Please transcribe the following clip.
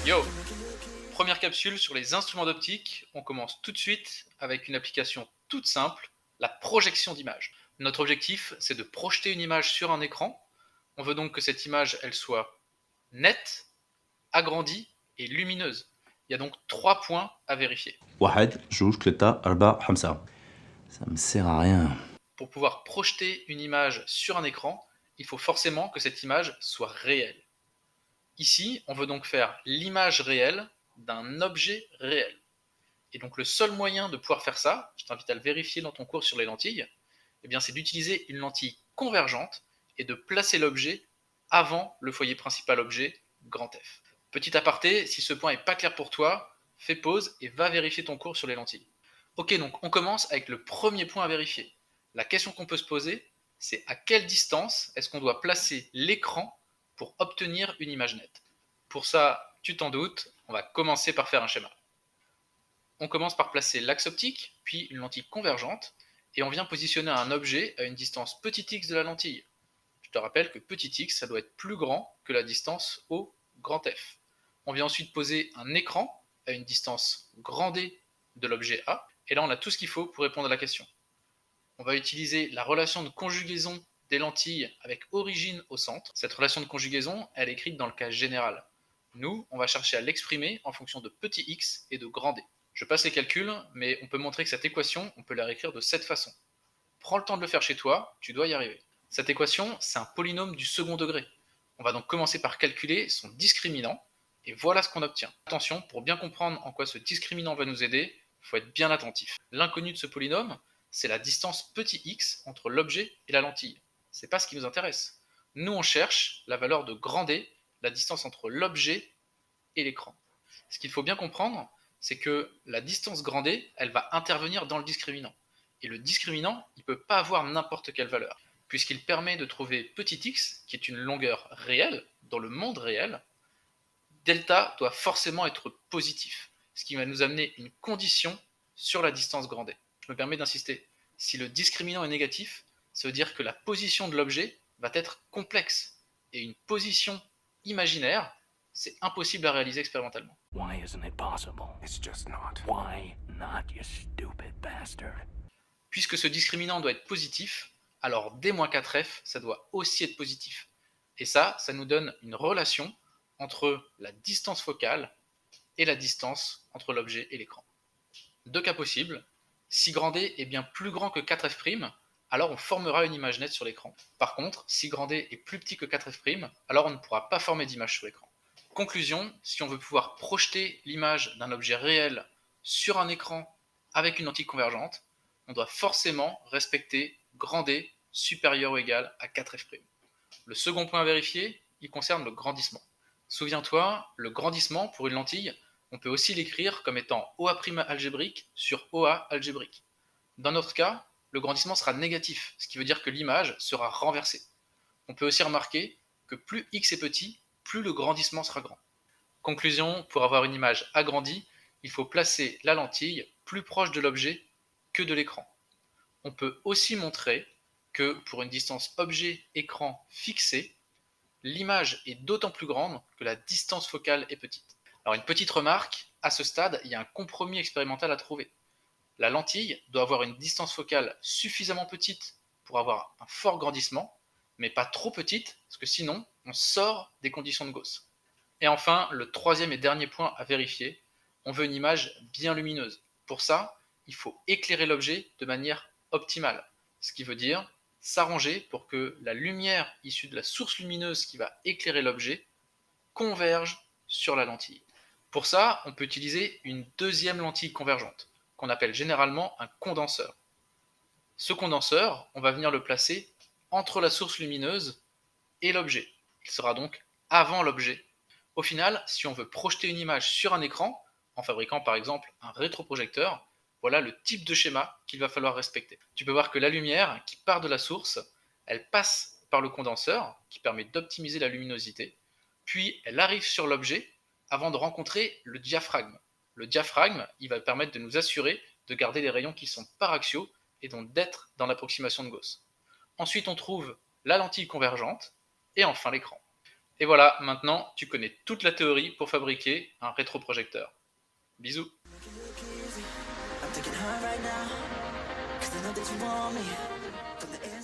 Yo! Première capsule sur les instruments d'optique. On commence tout de suite avec une application toute simple, la projection d'image. Notre objectif, c'est de projeter une image sur un écran. On veut donc que cette image, elle soit nette, agrandie et lumineuse. Il y a donc 3 points à vérifier. واحد جوج ثلاثة أربعة خمسة. Ça me sert à rien. Pour pouvoir projeter une image sur un écran, il faut forcément que cette image soit réelle. Ici, on veut donc faire l'image réelle d'un objet réel. Et donc le seul moyen de pouvoir faire ça, je t'invite à le vérifier dans ton cours sur les lentilles, eh bien, c'est d'utiliser une lentille convergente et de placer l'objet avant le foyer principal objet, grand F. Petit aparté, si ce point n'est pas clair pour toi, fais pause et va vérifier ton cours sur les lentilles. Ok, donc on commence avec le premier point à vérifier. La question qu'on peut se poser, c'est à quelle distance est-ce qu'on doit placer l'écran pour obtenir une image nette. Pour ça, tu t'en doutes, on va commencer par faire un schéma. On commence par placer l'axe optique, puis une lentille convergente, et on vient positionner un objet à une distance petit x de la lentille. Je te rappelle que petit x, ça doit être plus grand que la distance au grand F. On vient ensuite poser un écran à une distance grand D de l'objet A, et là on a tout ce qu'il faut pour répondre à la question. On va utiliser la relation de conjugaison des lentilles avec origine au centre. Cette relation de conjugaison, elle est écrite dans le cas général. Nous, on va chercher à l'exprimer en fonction de petit x et de grand D. Je passe les calculs, mais on peut montrer que cette équation, on peut la réécrire de cette façon. Prends le temps de le faire chez toi, tu dois y arriver. Cette équation, c'est un polynôme du second degré. On va donc commencer par calculer son discriminant, et voilà ce qu'on obtient. Attention, pour bien comprendre en quoi ce discriminant va nous aider, il faut être bien attentif. L'inconnu de ce polynôme, c'est la distance petit x entre l'objet et la lentille. C'est pas ce qui nous intéresse. Nous, on cherche la valeur de grand D, la distance entre l'objet et l'écran. Ce qu'il faut bien comprendre, c'est que la distance grand D, elle va intervenir dans le discriminant. Et le discriminant, il ne peut pas avoir n'importe quelle valeur, puisqu'il permet de trouver petit x, qui est une longueur réelle, dans le monde réel. Delta doit forcément être positif, ce qui va nous amener une condition sur la distance grand D. Je me permets d'insister. Si le discriminant est négatif, ça veut dire que la position de l'objet va être complexe. Et une position imaginaire, c'est impossible à réaliser expérimentalement. Why isn't it possible? It's just not. Why not, you stupid bastard? Puisque ce discriminant doit être positif, alors D-4F, ça doit aussi être positif. Et ça nous donne une relation entre la distance focale et la distance entre l'objet et l'écran. Deux cas possibles. Si grand D est bien plus grand que 4F', alors on formera une image nette sur l'écran. Par contre, si grand D est plus petit que 4F', alors on ne pourra pas former d'image sur l'écran. Conclusion, si on veut pouvoir projeter l'image d'un objet réel sur un écran avec une lentille convergente, on doit forcément respecter grand D supérieur ou égal à 4F'. Le second point à vérifier, il concerne le grandissement. Souviens-toi, le grandissement pour une lentille, on peut aussi l'écrire comme étant OA' algébrique sur OA algébrique. Dans notre cas, le grandissement sera négatif, ce qui veut dire que l'image sera renversée. On peut aussi remarquer que plus x est petit, plus le grandissement sera grand. Conclusion, pour avoir une image agrandie, il faut placer la lentille plus proche de l'objet que de l'écran. On peut aussi montrer que pour une distance objet-écran fixée, l'image est d'autant plus grande que la distance focale est petite. Alors une petite remarque, à ce stade, il y a un compromis expérimental à trouver. La lentille doit avoir une distance focale suffisamment petite pour avoir un fort grandissement, mais pas trop petite, parce que sinon, on sort des conditions de Gauss. Et enfin, le troisième et dernier point à vérifier, on veut une image bien lumineuse. Pour ça, il faut éclairer l'objet de manière optimale, ce qui veut dire s'arranger pour que la lumière issue de la source lumineuse qui va éclairer l'objet converge sur la lentille. Pour ça, on peut utiliser une deuxième lentille convergente, qu'on appelle généralement un condenseur. Ce condenseur, on va venir le placer entre la source lumineuse et l'objet. Il sera donc avant l'objet. Au final, si on veut projeter une image sur un écran, en fabriquant par exemple un rétroprojecteur, voilà le type de schéma qu'il va falloir respecter. Tu peux voir que la lumière qui part de la source, elle passe par le condenseur, qui permet d'optimiser la luminosité, puis elle arrive sur l'objet avant de rencontrer le diaphragme. Le diaphragme, il va permettre de nous assurer de garder les rayons qui sont paraxiaux et donc d'être dans l'approximation de Gauss. Ensuite, on trouve la lentille convergente et enfin l'écran. Et voilà, maintenant tu connais toute la théorie pour fabriquer un rétroprojecteur. Bisous. I'm taking high right now, 'cause I know that you want me. From the air